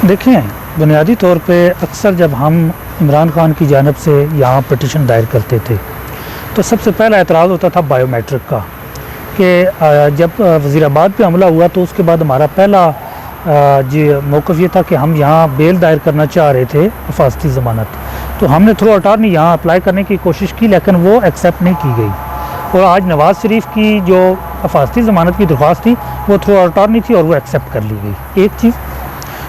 देखें, बुनियादी तौर पे अक्सर जब हम इमरान खान की जानिब से यहाँ पटिशन दायर करते थे तो सबसे पहला एतराज़ होता था बायोमेट्रिक का कि जब वज़ीराबाद पे हमला हुआ तो उसके बाद हमारा पहला जो मौक़िफ़ ये था कि हम यहाँ बेल दायर करना चाह रहे थे, हिफाजती ज़मानत। तो हमने थ्रू अटॉर्नी यहाँ अप्लाई करने की कोशिश की लेकिन वो एक्सेप्ट नहीं की गई। और आज नवाज़ शरीफ की जो हिफाजती ज़मानत की दरख्वास्त थी वो थ्रू अटॉर्नी थी और वो एक्सेप्ट कर ली गई, एक चीज़।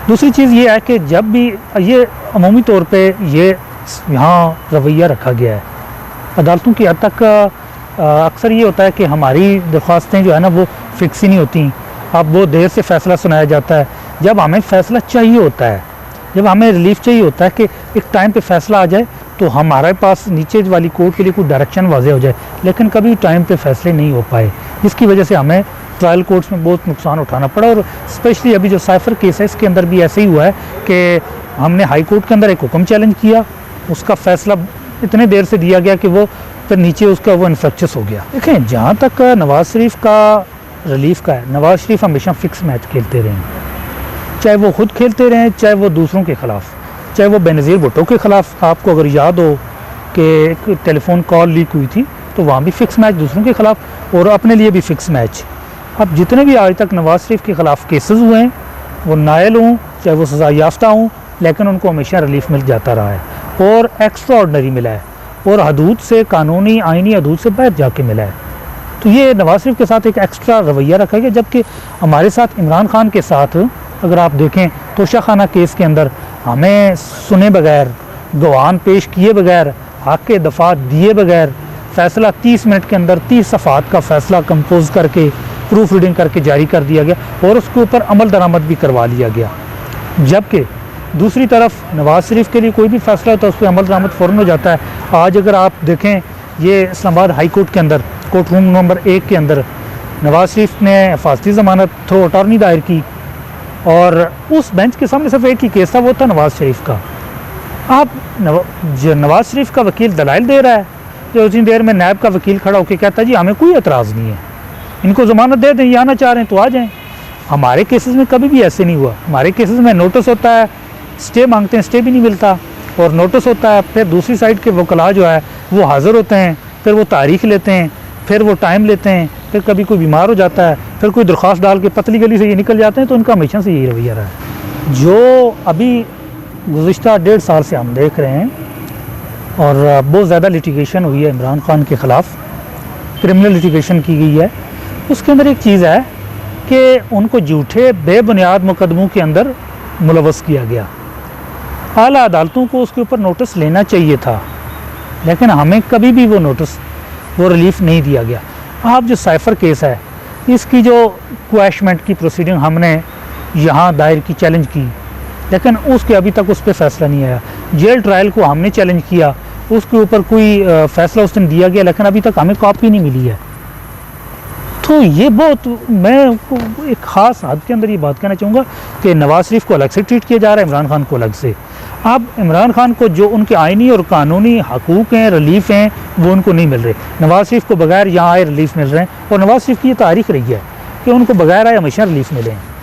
दूसरी चीज़ ये है कि जब भी ये अमूमी तौर पे ये यहाँ रवैया रखा गया है अदालतों की हद तक, अक्सर ये होता है कि हमारी दरख्वास्तें जो है ना वो फ़िक्स ही नहीं होती। अब वो देर से फ़ैसला सुनाया जाता है। जब हमें फ़ैसला चाहिए होता है, जब हमें रिलीफ चाहिए होता है कि एक टाइम पे फ़ैसला आ जाए तो हमारे पास नीचे वाली कोर्ट के लिए कोई डायरेक्शन वाज़ेह हो जाए, लेकिन कभी टाइम पे फ़ैसले नहीं हो पाए, जिसकी वजह से हमें ट्रायल कोर्ट्स में बहुत नुकसान उठाना पड़ा। और स्पेशली अभी जो साइफर केस है इसके अंदर भी ऐसे ही हुआ है कि हमने हाई कोर्ट के अंदर एक हुक्म चैलेंज किया, उसका फ़ैसला इतने देर से दिया गया कि वो फिर नीचे उसका वो इन्फेक्शस हो गया। देखें, जहाँ तक नवाज़ शरीफ का रिलीफ का है, नवाज़ शरीफ हमेशा फ़िक्स मैच खेलते रहे, चाहे वो ख़ुद खेलते रहें चाहे वो दूसरों के ख़िलाफ़, चाहे वो बेनज़ीर भुट्टो के ख़िलाफ़। आपको अगर याद हो कि एक टेलीफोन कॉल लीक हुई थी तो वहाँ भी फ़िक्स मैच दूसरों के ख़िलाफ़ और अपने लिए भी फ़िक्स मैच। अब जितने भी आज तक नवाज़ शरीफ के ख़िलाफ़ केसेस हुए हैं वो नायल हों चाहे वो सज़ा याफ्ता हों, लेकिन उनको हमेशा रिलीफ मिल जाता रहा है और एक्स्ट्रा ऑर्डनरी मिला है और हदूद से, कानूनी आइनी हदूद से बाहर जाके मिला है। तो ये नवाज़ शरीफ के साथ एक एक्स्ट्रा रवैया रखा गया, जबकि हमारे साथ इमरान खान के साथ अगर आप देखें तोशा खाना केस के अंदर हमें सुने बगैर, गवाहान पेश किए बगैर, हक़ के दफ़ा दिए बगैर फ़ैसला 30 मिनट के अंदर 30 सफ़ात का फ़ैसला कंपोज करके प्रूफ रीडिंग करके जारी कर दिया गया और उसके ऊपर अमल दरामद भी करवा लिया गया। जबकि दूसरी तरफ नवाज़ शरीफ के लिए कोई भी फ़ैसला होता है उस पर अमल दरामद फ़ौरन हो जाता है। आज अगर आप देखें ये इस्लामाबाद हाई कोर्ट के अंदर कोर्ट रूम नंबर 1 के अंदर नवाज़ शरीफ ने हिफाजती ज़मानत थ्रू अटॉर्नी दायर की और उस बेंच के सामने सिर्फ एक ही केस था, वो था नवाज़ शरीफ का। आप नवाज़ शरीफ का वकील दलाइल दे रहा है, जो उतनी देर में नैब का वकील खड़ा होकर कहता है जी हमें कोई एतराज़ नहीं है, इनको ज़मानत दे दें, ये आना चाह रहे हैं तो आ जाएं। हमारे केसेस में कभी भी ऐसे नहीं हुआ। हमारे केसेस में नोटिस होता है, स्टे मांगते हैं, स्टे भी नहीं मिलता, और नोटिस होता है, फिर दूसरी साइड के वकला जो है वो हाज़िर होते हैं, फिर वो तारीख लेते हैं, फिर वो टाइम लेते हैं, फिर कभी कोई बीमार हो जाता है, फिर कोई दरख्वास्त डाल के पतली गली से ये निकल जाते हैं। तो उनका हमेशा से यही रवैया रहा है। जो अभी गुज़िश्ता 1.5 साल से हम देख रहे हैं और बहुत ज़्यादा लिटिगेशन हुई है इमरान खान के ख़िलाफ़, क्रिमिनल लिटिगेशन की गई है, उसके अंदर एक चीज़ है कि उनको झूठे बेबुनियाद मुकदमों के अंदर मुलव्वस किया गया। आला अदालतों को उसके ऊपर नोटिस लेना चाहिए था, लेकिन हमें कभी भी वो नोटिस, वो रिलीफ नहीं दिया गया। आप जो साइफर केस है इसकी जो क्वैशमेंट की प्रोसीडिंग हमने यहाँ दायर की, चैलेंज की, लेकिन उसके अभी तक उस पर फ़ैसला नहीं आया। जेल ट्रायल को हमने चैलेंज किया, उसके ऊपर कोई फ़ैसला उस दिन दिया गया, लेकिन अभी तक हमें कॉपी नहीं मिली है। तो ये बहुत, मैं एक ख़ास हद के अंदर ये बात कहना चाहूँगा कि नवाज़ शरीफ को अलग से ट्रीट किया जा रहा है, इमरान खान को अलग से। अब इमरान खान को जो उनके आइनी और कानूनी हकूक़ हैं, रिलीफ हैं, वो उनको नहीं मिल रहे। नवाज़ शरीफ को बगैर यहाँ आए रिलीफ मिल रहे हैं और नवाज़ शरीफ की ये तारीख रही है कि उनको बगैर आए हमेशा रिलीफ मिले हैं।